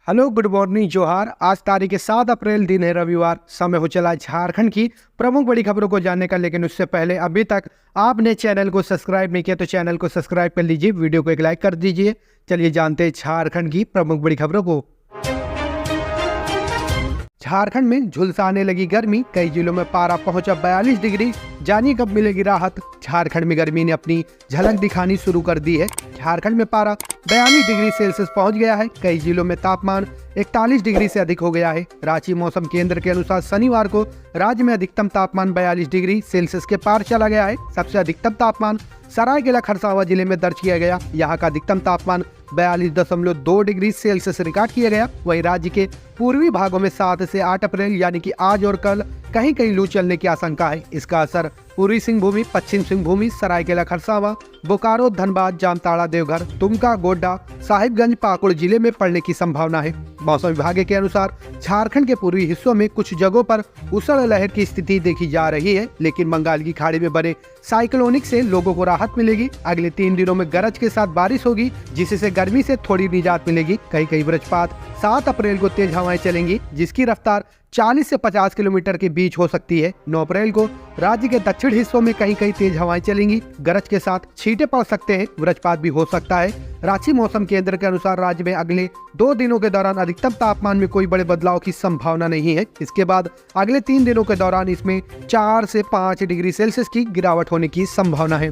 Hello, good morning, जोहार। आज तारीख 7 अप्रैल, दिन है रविवार। समय हो चला झारखंड की प्रमुख बड़ी खबरों को जानने का, लेकिन उससे पहले अभी तक आपने चैनल को सब्सक्राइब नहीं किया तो चैनल को सब्सक्राइब कर लीजिए, वीडियो को एक लाइक कर दीजिए। चलिए जानते हैं झारखंड की प्रमुख बड़ी खबरों को। झारखंड में झुलसाने लगी गर्मी, कई जिलों में पारा पहुंचा 42 डिग्री। जानिए कब मिलेगी राहत। झारखंड में गर्मी ने अपनी झलक दिखानी शुरू कर दी है। झारखंड में पारा 42 डिग्री सेल्सियस पहुंच गया है। कई जिलों में तापमान 41 डिग्री से अधिक हो गया है। रांची मौसम केंद्र के अनुसार शनिवार को राज्य में अधिकतम तापमान 42 डिग्री सेल्सियस के पार चला गया है। सबसे अधिकतम तापमान सरायकेला खरसावां जिले में दर्ज किया गया। यहाँ का अधिकतम तापमान 42.2 डिग्री सेल्सियस रिकॉर्ड किया गया। वहीं राज्य के पूर्वी भागों में 7 से 8 अप्रैल यानी कि आज और कल कहीं कहीं लू चलने की आशंका है। इसका असर पूर्वी सिंहभूमि, पश्चिम सिंहभूमि, सरायकेला खरसावां, बोकारो, धनबाद, जामताड़ा, देवघर, दुमका, गोड्डा, साहिबगंज, पाकुड़ जिले में पड़ने की संभावना है। मौसम विभाग के अनुसार झारखंड के पूर्वी हिस्सों में कुछ जगहों पर उषण लहर की स्थिति देखी जा रही है, लेकिन बंगाल की खाड़ी में बने साइक्लोनिक से लोगों को राहत मिलेगी। अगले 3 दिनों में गरज के साथ बारिश होगी, जिससे गर्मी से थोड़ी निजात मिलेगी। कहीं वज्रपात। 7 अप्रैल को तेज हवाएं चलेंगी, जिसकी रफ्तार 40 से 50 किलोमीटर के बीच हो सकती है। 9 अप्रैल को राज्य के दक्षिण हिस्सों में कहीं कहीं तेज हवाएं चलेंगी, गरज के साथ छींटे पड़ सकते हैं, वज्रपात भी हो सकता है। रांची मौसम केंद्र के अनुसार राज्य में अगले 2 दिनों के दौरान अधिकतम तापमान में कोई बड़े बदलाव की संभावना नहीं है। इसके बाद अगले 3 दिनों के दौरान इसमें 4 से 5 डिग्री सेल्सियस की गिरावट होने की संभावना है।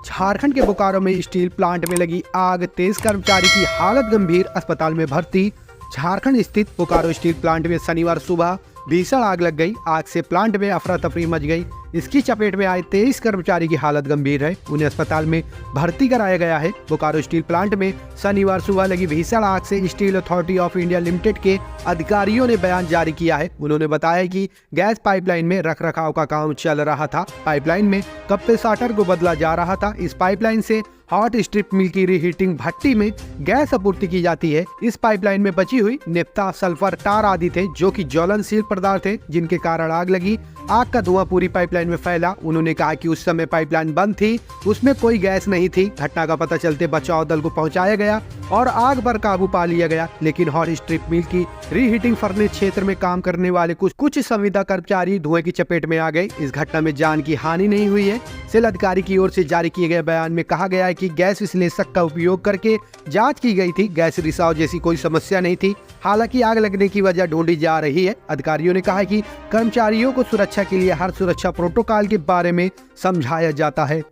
झारखंड के बोकारो में स्टील प्लांट में लगी आग, 23 कर्मचारी की हालत गंभीर, अस्पताल में भर्ती। झारखंड स्थित बोकारो स्टील प्लांट में शनिवार सुबह भीषण आग लग गई। आग से प्लांट में अफरा तफरी मच गई। इसकी चपेट में आए 23 कर्मचारी की हालत गंभीर है, उन्हें अस्पताल में भर्ती कराया गया है। बोकारो स्टील प्लांट में शनिवार सुबह लगी भीषण आग से steel authority of India limited के अधिकारियों ने बयान जारी किया है। उन्होंने बताया कि गैस पाइपलाइन में रखरखाव का काम चल रहा था। पाइपलाइन में कंप्रेसर को बदला जा रहा था। इस पाइपलाइन से हॉट स्ट्रिप मिल की रीहीटिंग भट्टी में गैस आपूर्ति की जाती है। इस पाइपलाइन में बची हुई नेफ्ता, सल्फर, टार आदि थे, जो कि ज्वलनशील पदार्थ थे, जिनके कारण आग लगी। आग का धुआं पूरी पाइपलाइन में फैला। उन्होंने कहा कि उस समय पाइपलाइन बंद थी, उसमें कोई गैस नहीं थी। घटना का पता चलते बचाव दल को पहुंचाया गया और आग पर काबू पा लिया गया, लेकिन हॉट स्ट्रिप मिल की रीहीटिंग फर्नेस क्षेत्र में काम करने वाले कुछ संविदा कर्मचारी धुएं की चपेट में आ गए। इस घटना में जान की हानि नहीं हुई है। सेल अधिकारी की ओर से जारी किए गए बयान में कहा गया है कि गैस विश्लेषक का उपयोग करके जांच की गई थी। गैस रिसाव जैसी कोई समस्या नहीं थी। हालांकि आग लगने की वजह ढूंढी जा रही है। अधिकारियों ने कहा कि कर्मचारियों को सुरक्षा के लिए हर सुरक्षा प्रोटोकॉल के बारे में समझाया जाता है।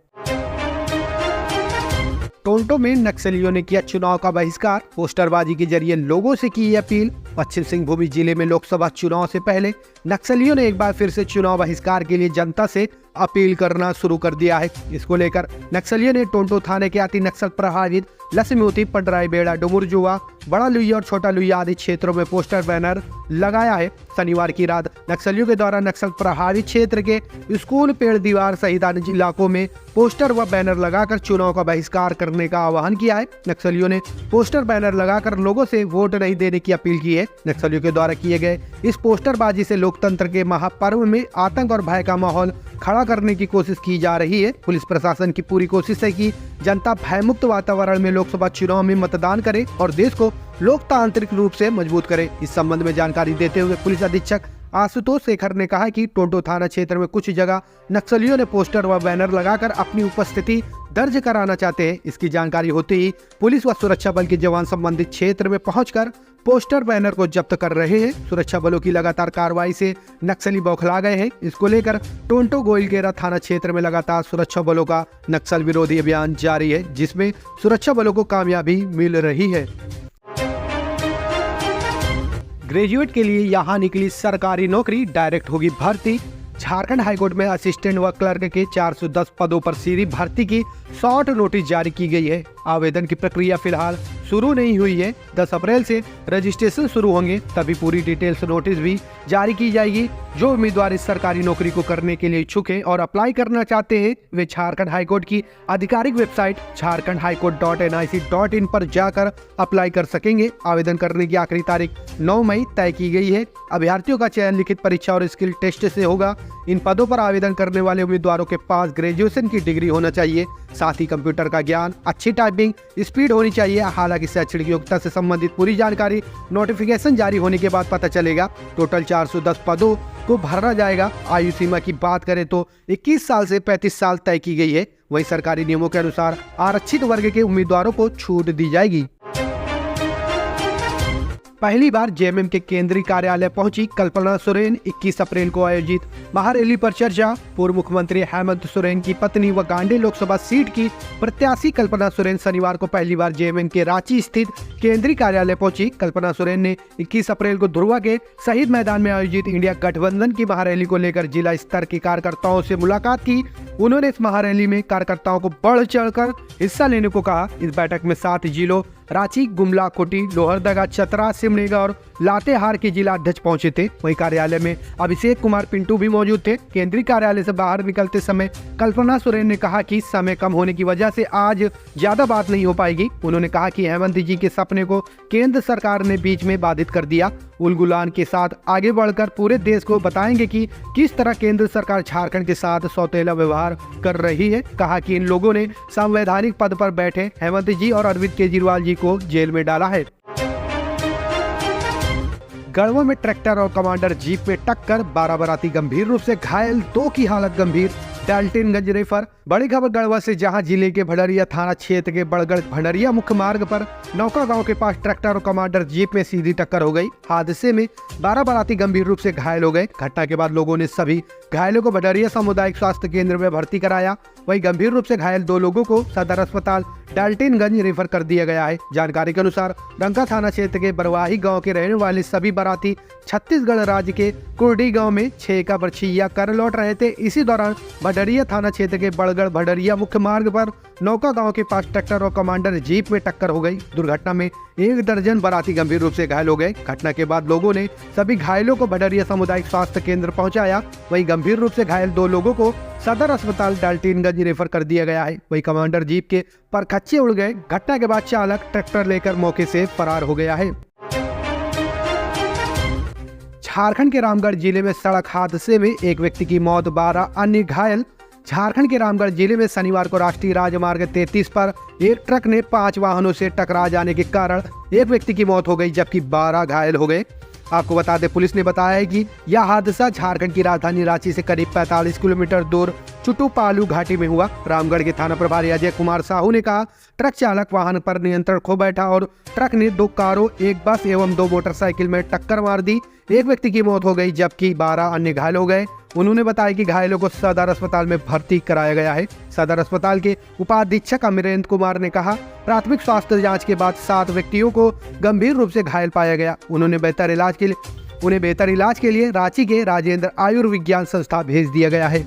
टोरंटो में नक्सलियों ने किया चुनाव का बहिष्कार, पोस्टरबाजी के जरिए लोगों से की अपील। पश्चिम सिंहभूम जिले में लोकसभा चुनाव से पहले नक्सलियों ने एक बार फिर से चुनाव बहिष्कार के लिए जनता से अपील करना शुरू कर दिया है। इसको लेकर नक्सलियों ने टोरंटो थाने के अति नक्सल प्रभावित लक्ष्मीवती, पडराईबेड़ा, डुमुरजुआ, बड़ा लुइया और छोटा लुइया आदि क्षेत्रों में पोस्टर बैनर लगाया है। शनिवार की रात नक्सलियों के द्वारा नक्सल प्रभावित क्षेत्र के स्कूल, पेड़, दीवार सहित अन्य इलाकों में पोस्टर व बैनर लगाकर चुनाव का बहिष्कार करने का आह्वान किया है। नक्सलियों ने पोस्टर बैनर लगाकर लोगों से वोट नहीं देने की अपील की है। नक्सलियों के द्वारा किए गए इस पोस्टरबाजी से लोकतंत्र के महापर्व में आतंक और भय का माहौल खड़ा करने की कोशिश की जा रही है। पुलिस प्रशासन की पूरी कोशिश है कि जनता भयमुक्त वातावरण में लोकसभा चुनाव में मतदान करे और देश को लोकतांत्रिक रूप से मजबूत करे। इस संबंध में जानकारी देते हुए पुलिस अधीक्षक आशुतोष शेखर ने कहा कि टोरंटो थाना क्षेत्र में कुछ जगह नक्सलियों ने पोस्टर व बैनर लगाकर अपनी उपस्थिति दर्ज कराना चाहते हैं। इसकी जानकारी होते ही पुलिस व सुरक्षा बल के जवान संबंधित क्षेत्र में पहुंचकर पोस्टर बैनर को जब्त कर रहे हैं। सुरक्षा बलों की लगातार कार्रवाई से नक्सली बौखला गए हैं। इसको लेकर टोरंटो गोइलकेरा थाना क्षेत्र में लगातार सुरक्षा बलों का नक्सल विरोधी अभियान जारी है, जिसमें सुरक्षा बलों को कामयाबी मिल रही है। ग्रेजुएट के लिए यहां निकली सरकारी नौकरी, डायरेक्ट होगी भर्ती। झारखंड हाईकोर्ट में असिस्टेंट व क्लर्क के 410 पदों पर सीधी भर्ती की शॉर्ट नोटिस जारी की गई है। आवेदन की प्रक्रिया फिलहाल शुरू नहीं हुई है। 10 अप्रैल से रजिस्ट्रेशन शुरू होंगे, तभी पूरी डिटेल्स नोटिस भी जारी की जाएगी। जो उम्मीदवार इस सरकारी नौकरी को करने के लिए इच्छुक हैं और अप्लाई करना चाहते हैं, वे झारखंड हाईकोर्ट की आधिकारिक वेबसाइट jharkhandhighcourt.nic.in पर जाकर अप्लाई कर सकेंगे। आवेदन करने की आखिरी तारीख 9 मई तय की गई है। अभ्यर्थियों का चयन लिखित परीक्षा और स्किल टेस्ट से होगा। इन पदों पर आवेदन करने वाले उम्मीदवारों के पास ग्रेजुएशन की डिग्री होना चाहिए। साथ ही कंप्यूटर का ज्ञान, अच्छी टाइपिंग स्पीड होनी चाहिए। हालांकि शैक्षणिक योग्यता से संबंधित पूरी जानकारी नोटिफिकेशन जारी होने के बाद पता चलेगा। टोटल 410 पदों को भरा जाएगा। आयु सीमा की बात करें तो 21 साल से 35 साल तय की गई है। वहीं सरकारी नियमों के अनुसार आरक्षित वर्ग के उम्मीदवारों को छूट दी जाएगी। पहली बार जेएमएम के केंद्रीय कार्यालय पहुंची कल्पना सोरेन। 21 अप्रैल को आयोजित महारैली पर चर्चा। पूर्व मुख्यमंत्री हेमंत सोरेन की पत्नी व गांडी लोकसभा सीट की प्रत्याशी कल्पना सोरेन शनिवार को पहली बार जेएमएम के रांची स्थित केंद्रीय कार्यालय पहुंची। कल्पना सोरेन ने 21 अप्रैल को धुर्वा के शहीद मैदान में आयोजित इंडिया गठबंधन की महारैली को लेकर जिला स्तर के कार्यकर्ताओं से मुलाकात की। उन्होंने इस महारैली में कार्यकर्ताओं को बढ़ चढ़कर हिस्सा लेने को कहा। इस बैठक में 7 जिलों रांची, गुमला, खूंटी, लोहरदगा, चतरा, सिमडेगा और लातेहार के जिला अध्यक्ष पहुंचे थे। वहीं कार्यालय में अभिषेक कुमार पिंटू भी मौजूद थे। केंद्रीय कार्यालय से बाहर निकलते समय कल्पना सोरेन ने कहा कि समय कम होने की वजह से आज ज्यादा बात नहीं हो पाएगी। उन्होंने कहा कि हेमंत जी के सपने को केंद्र सरकार ने बीच में बाधित कर दिया। उलगुलान के साथ आगे बढ़कर पूरे देश को बताएंगे कि किस तरह केंद्र सरकार झारखंड के साथ सौतेला व्यवहार कर रही है। कहा कि इन लोगों ने संवैधानिक पद पर बैठे हेमंत जी और अरविंद केजरीवाल जी को जेल में डाला है। गढ़वा में ट्रैक्टर और कमांडर जीप में टक्कर, 12 बाराती गंभीर रूप से घायल, 2 की हालत गंभीर। डाल्टनगंज रेफर। बड़ी खबर गढ़वा से, जहां जिले के भंडरिया थाना क्षेत्र के बड़गढ़ भंडरिया मुख्य मार्ग पर नौका गांव के पास ट्रैक्टर और कमांडर जीप में सीधी टक्कर हो गई। हादसे में 12 बाराती गंभीर रूप से घायल हो गए। घटना के बाद लोगों ने सभी घायलों को भंडरिया सामुदायिक स्वास्थ्य केंद्र में भर्ती कराया। वहीं गंभीर रूप से घायल 2 लोगों को सदर अस्पताल डाल्टनगंज रेफर कर दिया गया है। जानकारी के अनुसार रंका थाना क्षेत्र के बरवाही गांव के रहने वाले सभी बाराती छत्तीसगढ़ राज्य के कुर्डी गांव में 6 का बरछिया कर लौट रहे थे। इसी दौरान भंडरिया थाना क्षेत्र के बड़गढ़ भंडरिया मुख्य मार्ग पर नौका गांव के पास ट्रैक्टर और कमांडर जीप में टक्कर हो गई। दुर्घटना में 1 दर्जन बाराती गंभीर रूप से घायल हो गए। घटना के बाद लोगों ने सभी घायलों को भंडरिया सामुदायिक स्वास्थ्य केंद्र पहुंचाया। वहीं गंभीर रूप से घायल 2 लोगों को सदर अस्पताल डाल्टनगंज रेफर कर दिया गया है। वहीं कमांडर जीप के परखच्चे उड़ गए। घटना के बाद चालक ट्रैक्टर लेकर मौके से फरार हो गया है। झारखंड के रामगढ़ जिले में सड़क हादसे में एक व्यक्ति की मौत, 12 अन्य घायल। झारखंड के रामगढ़ जिले में शनिवार को राष्ट्रीय राजमार्ग 33 पर एक ट्रक ने 5 वाहनों से टकरा जाने के कारण एक व्यक्ति की मौत हो गई, जबकि 12 घायल हो गए। आपको बता दें, पुलिस ने बताया है कि यह हादसा झारखंड की राजधानी रांची से करीब 45 किलोमीटर दूर चुटुपालू घाटी में हुआ। रामगढ़ के थाना प्रभारी अजय कुमार साहू ने कहा, ट्रक चालक वाहन पर नियंत्रण खो बैठा और ट्रक ने 2 कारों, 1 बस एवं 2 मोटरसाइकिल में टक्कर मार दी। एक व्यक्ति की मौत हो गई, जबकि 12 अन्य घायल हो गए। उन्होंने बताया कि घायलों को सदर अस्पताल में भर्ती कराया गया है। सदर अस्पताल के उपाधीक्षक अमरेंद्र कुमार ने कहा, प्राथमिक स्वास्थ्य जांच के बाद 7 व्यक्तियों को गंभीर रूप से घायल पाया गया। उन्हें बेहतर इलाज के लिए रांची के राजेंद्र आयुर्विज्ञान संस्था भेज दिया गया है।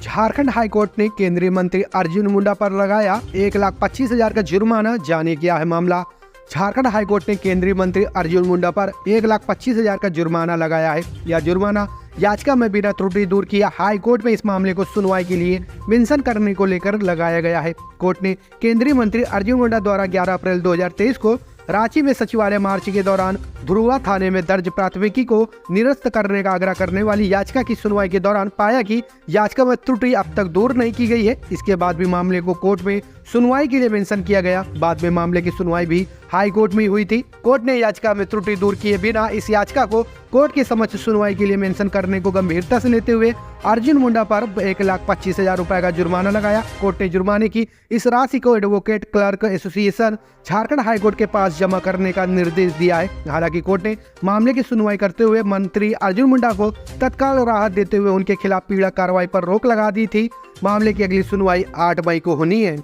झारखंड हाईकोर्ट ने केंद्रीय मंत्री अर्जुन मुंडा पर लगाया 1,25,000 का जुर्माना। जानिए क्या है मामला। झारखंड हाईकोर्ट ने केंद्रीय मंत्री अर्जुन मुंडा पर 1,25,000 का जुर्माना लगाया है। यह जुर्माना याचिका में बिना त्रुटि दूर किया हाईकोर्ट में इस मामले को सुनवाई के लिए मेंशन करने को लेकर लगाया गया है। कोर्ट ने केंद्रीय मंत्री अर्जुन मुंडा द्वारा 11 अप्रैल 2023 को रांची में सचिवालय मार्च के दौरान धुरुआ थाने में दर्ज प्राथमिकी को निरस्त करने का आग्रह करने वाली याचिका की सुनवाई के दौरान पाया कि याचिका में त्रुटि अब तक दूर नहीं की गई है। इसके बाद भी मामले को कोर्ट में सुनवाई के लिए मेंशन किया गया। बाद में मामले की सुनवाई भी हाई कोर्ट में हुई थी। कोर्ट ने याचिका में त्रुटि दूर किए बिना इस याचिका को कोर्ट के समक्ष सुनवाई के लिए मेंशन करने को गंभीरता से लेते हुए अर्जुन मुंडा पर 1,25,000 रुपए का जुर्माना लगाया। कोर्ट ने जुर्माने की इस राशि को advocate clerk association Jharkhand high court के पास जमा करने का निर्देश दिया है। हालांकि कोर्ट ने मामले की सुनवाई करते हुए मंत्री अर्जुन मुंडा को तत्काल राहत देते हुए उनके खिलाफ पीड़क कार्रवाई पर रोक लगा दी थी। मामले की अगली सुनवाई 8 मई को होनी है।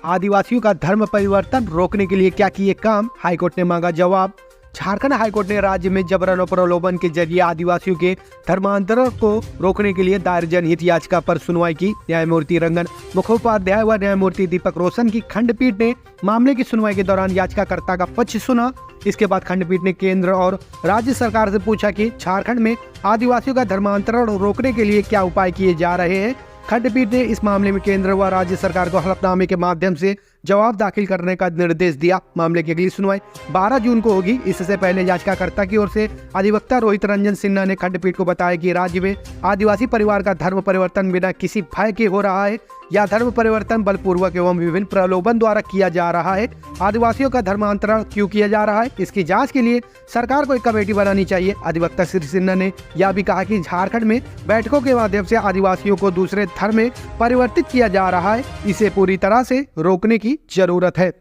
आदिवासियों का धर्म परिवर्तन रोकने के लिए क्या किए काम, हाईकोर्ट ने मांगा जवाब। झारखंड हाईकोर्ट ने राज्य में जबरन और प्रलोभन के जरिए आदिवासियों के धर्मांतरण को रोकने के लिए दायर जनहित याचिका पर सुनवाई की। न्यायमूर्ति रंगन मुखोपाध्याय व न्यायमूर्ति दीपक रोशन की खंडपीठ ने मामले की सुनवाई के दौरान याचिकाकर्ता का पक्ष सुना। इसके बाद खंडपीठ ने केंद्र और राज्य सरकार से पूछा कि झारखंड में आदिवासियों का धर्मांतरण रोकने के लिए क्या उपाय किए जा रहे हैं। खंडपीठ ने इस मामले में केंद्र व राज्य सरकार को हलफनामे के माध्यम से जवाब दाखिल करने का निर्देश दिया। मामले की अगली सुनवाई 12 जून को होगी। इससे पहले याचिकाकर्ता की ओर से अधिवक्ता रोहित रंजन सिन्हा ने खंडपीठ को बताया कि राज्य में आदिवासी परिवार का धर्म परिवर्तन बिना किसी भय के हो रहा है या धर्म परिवर्तन बलपूर्वक एवं विभिन्न प्रलोभन द्वारा किया जा रहा है। आदिवासियों का धर्मांतरण क्यों किया जा रहा है, इसकी जांच के लिए सरकार को एक कमेटी बनानी चाहिए। अधिवक्ता श्री सिन्हा ने यह भी कहा कि झारखंड में बैठकों के माध्यम से आदिवासियों को दूसरे धर्म में परिवर्तित किया जा रहा है, इसे पूरी तरह से रोकने की जरूरत है।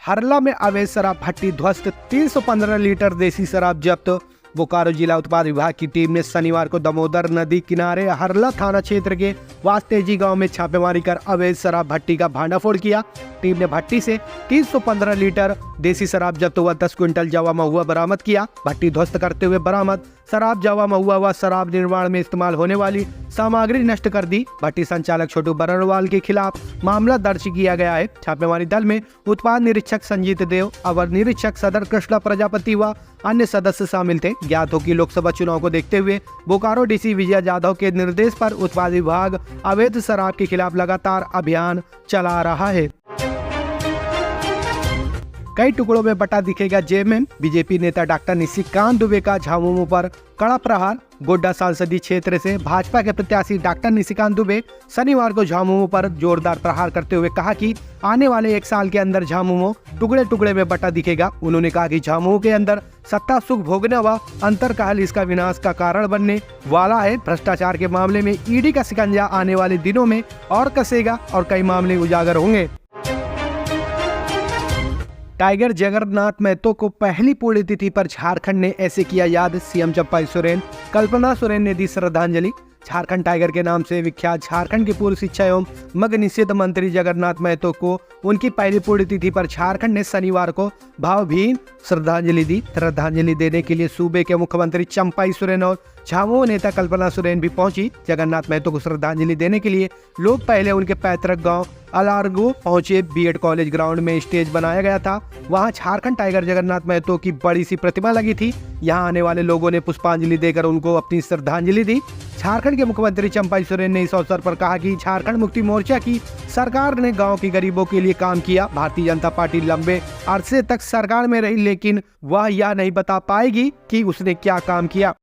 हरला में अवैध शराब भट्टी ध्वस्त, 315 लीटर देसी शराब जब्त। बोकारो जिला उत्पाद विभाग की टीम ने शनिवार को दामोदर नदी किनारे हरला थाना क्षेत्र के वास्तेजी गांव में छापेमारी कर अवैध शराब भट्टी का भांडाफोड़ किया। टीम ने भट्टी से 315 लीटर देसी शराब जब्त हुआ 10 क्विंटल जावा महुआ बरामद किया। भट्टी ध्वस्त करते हुए बरामद शराब, जावा महुआ व शराब निर्माण में इस्तेमाल होने वाली सामग्री नष्ट कर दी। भट्टी संचालक छोटू बरनवाल के खिलाफ मामला दर्ज किया गया है। छापेमारी दल में उत्पाद निरीक्षक संजीत देव, अवर निरीक्षक सदर कृष्णा प्रजापति व अन्य सदस्य शामिल थे। ज्ञात हो कि लोकसभा चुनाव को देखते हुए बोकारो डीसी विजय जाधव के निर्देश पर उत्पाद विभाग अवैध शराब के खिलाफ लगातार अभियान चला रहा है। कई टुकड़ों में बटा दिखेगा जेएमएम। बीजेपी नेता डॉक्टर निशिकांत दुबे का झामुमो पर कड़ा प्रहार। गोड्डा संसदीय क्षेत्र से भाजपा के प्रत्याशी डॉक्टर निशिकांत दुबे शनिवार को झामुमो पर जोरदार प्रहार करते हुए कहा कि आने वाले 1 साल के अंदर झामुमो टुकड़े टुकड़े में बटा दिखेगा। उन्होंने कहा कि झामुमो के अंदर सत्ता सुख भोगने व अंतरकाल इसका विनाश का कारण बनने वाला है। भ्रष्टाचार के मामले में ईडी का शिकंजा आने वाले दिनों में और कसेगा और कई मामले उजागर होंगे। टाइगर जगन्नाथ महतो को पहली पुण्यतिथि पर झारखंड ने ऐसे किया याद। सीएम चंपाई सोरेन, कल्पना सोरेन ने दी श्रद्धांजलि। झारखंड टाइगर के नाम से विख्यात झारखंड के पूर्व शिक्षा एवं मद्य निषेध मंत्री जगन्नाथ महतो को उनकी पहली पुण्यतिथि पर झारखंड ने शनिवार को भावभीनी श्रद्धांजलि दी। श्रद्धांजलि देने के लिए सूबे के मुख्यमंत्री चंपाई सोरेन और झामुमो नेता कल्पना सोरेन भी पहुंची। जगन्नाथ महतो को श्रद्धांजलि देने के लिए लोग पहले उनके पैतृक गांव अलारगो पहुंचे। बीएड कॉलेज ग्राउंड में स्टेज बनाया गया था। वहां झारखंड टाइगर जगन्नाथ महतो की बड़ी सी प्रतिमा लगी थी। यहां आने वाले लोगों ने पुष्पांजलि देकर उनको अपनी श्रद्धांजलि दी। झारखंड के मुख्यमंत्री चंपाई सोरेन ने इस अवसर पर कहा कि झारखंड मुक्ति मोर्चा की सरकार ने गांव के गरीबों के लिए काम किया। भारतीय जनता पार्टी लंबे अरसे तक सरकार में रही, लेकिन वह यह नहीं बता पाएगी कि उसने क्या काम किया।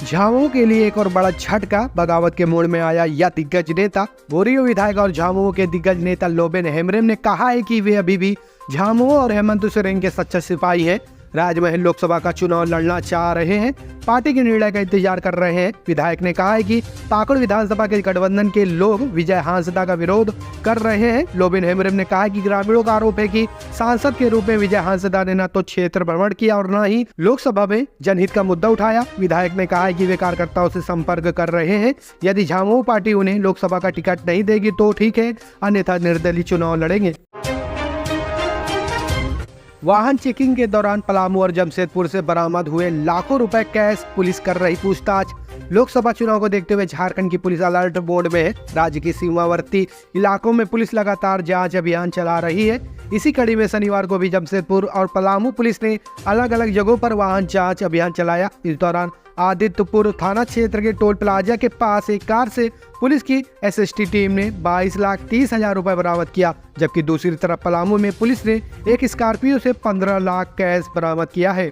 झामुमो के लिए एक और बड़ा झटका। बगावत के मोड़ में आया यह दिग्गज नेता। बोरियो विधायक और झामुमो के दिग्गज नेता लोबेन हेम्ब्रेम ने कहा है कि वे अभी भी झामुमो और हेमंत सोरेन के सच्चे सिपाही हैं। राजमहल लोकसभा का चुनाव लड़ना चाह रहे हैं, पार्टी के निर्णय का इंतजार कर रहे हैं। विधायक ने कहा है कि पाकुड़ विधानसभा के गठबंधन के लोग विजय हांसदा का विरोध कर रहे हैं। लोबेन हेम्ब्रेम ने कहा कि ग्रामीणों का आरोप है कि सांसद के रूप में विजय हांसदा ने न तो क्षेत्र भ्रमण किया और न ही लोकसभा में जनहित का मुद्दा उठाया। विधायक ने कहा है कि वे कार्यकर्ताओं से संपर्क कर रहे हैं। यदि झामुमो पार्टी उन्हें लोकसभा का टिकट नहीं देगी तो ठीक है, अन्यथा निर्दलीय चुनाव लड़ेंगे। वाहन चेकिंग के दौरान पलामू और जमशेदपुर से बरामद हुए लाखों रुपए कैश, पुलिस कर रही पूछताछ। लोकसभा चुनाव को देखते हुए झारखंड की पुलिस अलर्ट मोड में है। राज्य की सीमावर्ती इलाकों में पुलिस लगातार जांच अभियान चला रही है। इसी कड़ी में शनिवार को भी जमशेदपुर और पलामू पुलिस ने अलग अलग जगहों पर वाहन जांच अभियान चलाया। इस दौरान आदित्यपुर थाना क्षेत्र के टोल प्लाजा के पास एक कार से पुलिस की एसएसटी टीम ने 22,30,000 रुपए बरामद किया, जबकि दूसरी तरफ पलामू में पुलिस ने एक स्कॉर्पियो से 15 लाख कैश बरामद किया है।